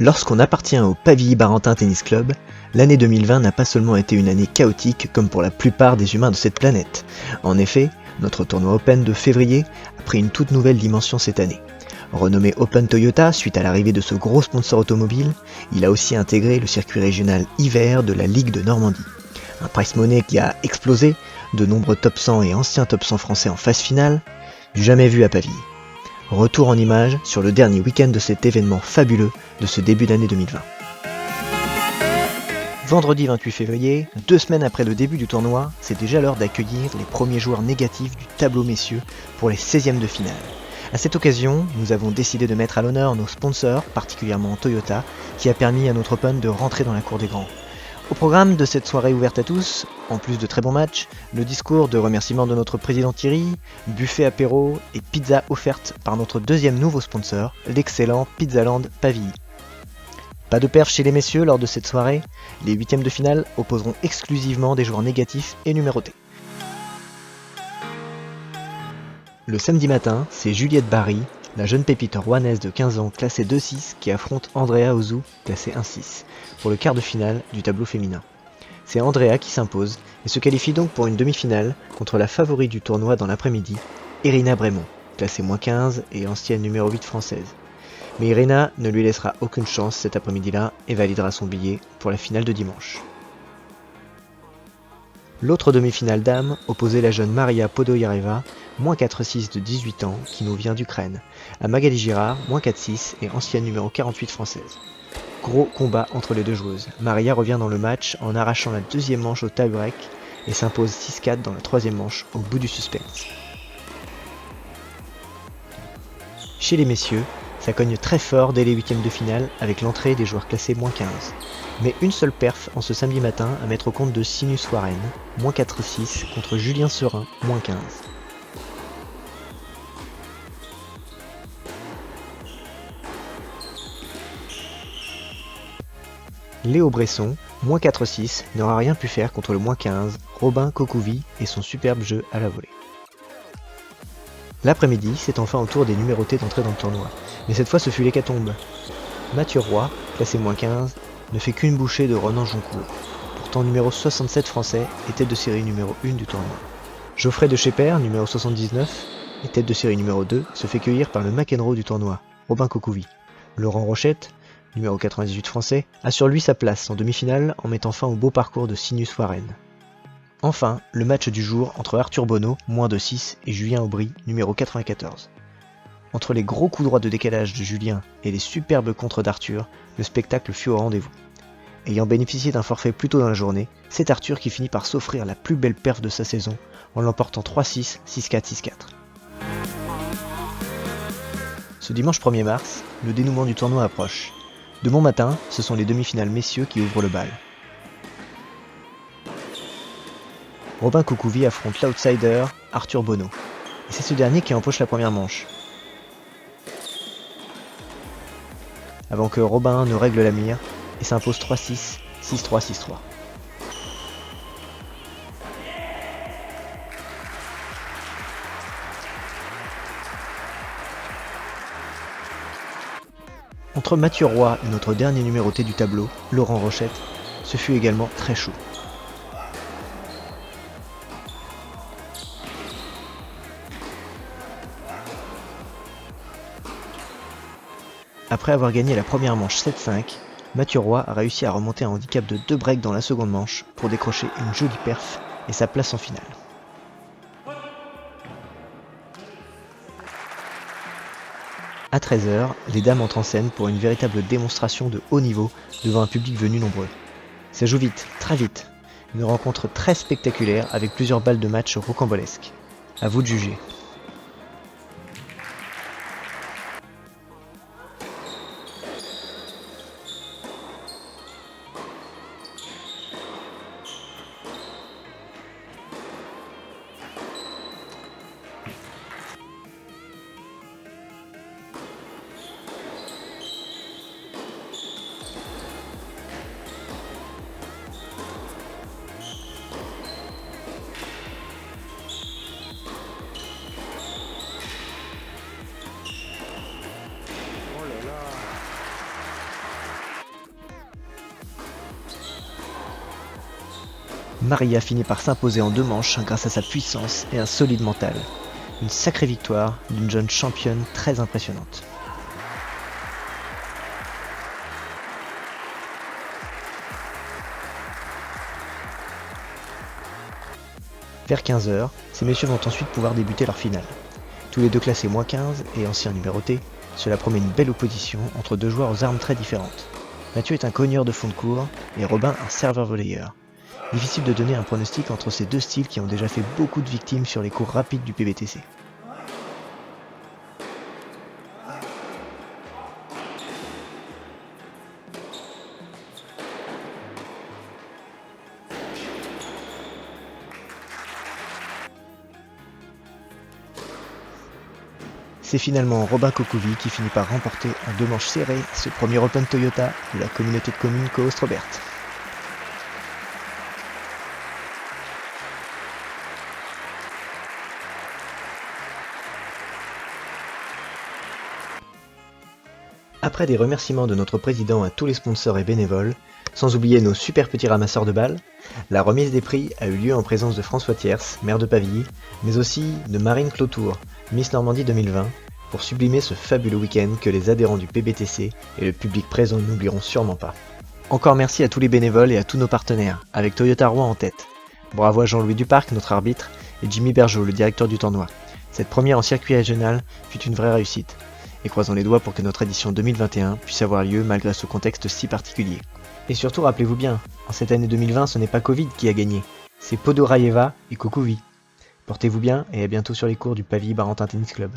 Lorsqu'on appartient au Pavilly-Barentin Tennis Club, l'année 2020 n'a pas seulement été une année chaotique comme pour la plupart des humains de cette planète. En effet, notre tournoi Open de février a pris une toute nouvelle dimension cette année. Renommé Open Toyota suite à l'arrivée de ce gros sponsor automobile, il a aussi intégré le circuit régional hiver de la Ligue de Normandie. Un prize money qui a explosé, de nombreux top 100 et anciens top 100 français en phase finale, du jamais vu à Pavilly. Retour en images sur le dernier week-end de cet événement fabuleux de ce début d'année 2020. Vendredi 28 février, 2 semaines après le début du tournoi, c'est déjà l'heure d'accueillir les premiers joueurs négatifs du tableau messieurs pour les 16e de finale. À cette occasion, nous avons décidé de mettre à l'honneur nos sponsors, particulièrement Toyota, qui a permis à notre Open de rentrer dans la cour des grands. Au programme de cette soirée ouverte à tous, en plus de très bons matchs, le discours de remerciement de notre président Thierry, buffet apéro et pizza offerte par notre deuxième nouveau sponsor, l'excellent Pizzaland Pavilly. Pas de perf chez les messieurs lors de cette soirée, les 8e de finale opposeront exclusivement des joueurs négatifs et numérotés. Le samedi matin, c'est Juliette Barry, la jeune pépite rouennaise de 15 ans classée 2-6 qui affronte Andrea Ozu, classée 1-6, pour le quart de finale du tableau féminin. C'est Andrea qui s'impose et se qualifie donc pour une demi-finale contre la favorite du tournoi dans l'après-midi, Irina Bremont, classée -15 et ancienne numéro 8 française. Mais Irina ne lui laissera aucune chance cet après-midi-là et validera son billet pour la finale de dimanche. L'autre demi-finale dames opposait la jeune Maria Podoyareva, -4-6 de 18 ans, qui nous vient d'Ukraine, à Magali Girard, -4-6 et ancienne numéro 48 française. Gros combat entre les deux joueuses. Maria revient dans le match en arrachant la deuxième manche au tie-break et s'impose 6-4 dans la troisième manche au bout du suspense. Chez les messieurs, ça cogne très fort dès les 8e de finale avec l'entrée des joueurs classés -15. Mais une seule perf en ce samedi matin à mettre au compte de Sinus Warren, -4-6 contre Julien Serin, -15. Léo Bresson, -4-6, n'aura rien pu faire contre le -15, Robin Kokouvi et son superbe jeu à la volée. L'après-midi, c'est enfin au tour des numérotés d'entrer dans le tournoi, mais cette fois ce fut l'hécatombe. Mathieu Roy, classé -15, ne fait qu'une bouchée de Ronan Joncourt, pourtant numéro 67 français et tête de série numéro 1 du tournoi. Geoffrey de Schepper, numéro 79, et tête de série numéro 2, se fait cueillir par le McEnroe du tournoi, Robin Kokouvi. Laurent Rochette, numéro 98 français, a sur lui sa place en demi-finale en mettant fin au beau parcours de Sinus Warren. Enfin, le match du jour entre Arthur Bonneau, -6, et Julien Aubry, numéro 94. Entre les gros coups droits de décalage de Julien et les superbes contres d'Arthur, le spectacle fut au rendez-vous. Ayant bénéficié d'un forfait plus tôt dans la journée, c'est Arthur qui finit par s'offrir la plus belle perf de sa saison en l'emportant 3-6, 6-4, 6-4. Ce dimanche 1er mars, le dénouement du tournoi approche. De bon matin, ce sont les demi-finales messieurs qui ouvrent le bal. Robin Kokouvi affronte l'outsider Arthur Bonneau, et c'est ce dernier qui empoche la première manche. Avant que Robin ne règle la mire et s'impose 3-6, 6-3, 6-3. Entre Mathieu Roy et notre dernier numéroté du tableau, Laurent Rochette, ce fut également très chaud. Après avoir gagné la première manche 7-5, Mathieu Roy a réussi à remonter un handicap de 2 breaks dans la seconde manche pour décrocher une jolie perf et sa place en finale. À 13h, les dames entrent en scène pour une véritable démonstration de haut niveau devant un public venu nombreux. Ça joue vite, très vite. Une rencontre très spectaculaire avec plusieurs balles de match rocambolesques. À vous de juger. Maria finit par s'imposer en 2 manches grâce à sa puissance et un solide mental. Une sacrée victoire d'une jeune championne très impressionnante. Vers 15 h, ces messieurs vont ensuite pouvoir débuter leur finale. Tous les deux classés -15 et anciens numérotés, cela promet une belle opposition entre 2 joueurs aux armes très différentes. Mathieu est un cogneur de fond de cours et Robin un serveur volleyeur. Difficile de donner un pronostic entre ces 2 styles qui ont déjà fait beaucoup de victimes sur les cours rapides du PBTC. C'est finalement Robin Kokovi qui finit par remporter en 2 manches serrées ce premier Open Toyota de la communauté de communes Coast-Robert. Après des remerciements de notre président à tous les sponsors et bénévoles, sans oublier nos super petits ramasseurs de balles, la remise des prix a eu lieu en présence de François Thiers, maire de Pavilly, mais aussi de Marine Clotour, Miss Normandie 2020, pour sublimer ce fabuleux week-end que les adhérents du PBTC et le public présent n'oublieront sûrement pas. Encore merci à tous les bénévoles et à tous nos partenaires, avec Toyota Rouen en tête. Bravo à Jean-Louis Duparc, notre arbitre, et Jimmy Bergeau, le directeur du tournoi. Cette première en circuit régional fut une vraie réussite. Et croisons les doigts pour que notre édition 2021 puisse avoir lieu malgré ce contexte si particulier. Et surtout, rappelez-vous bien, en cette année 2020, ce n'est pas Covid qui a gagné, c'est Podorajeva et Kokovi. Portez-vous bien et à bientôt sur les cours du Pavilly Barentin Tennis Club.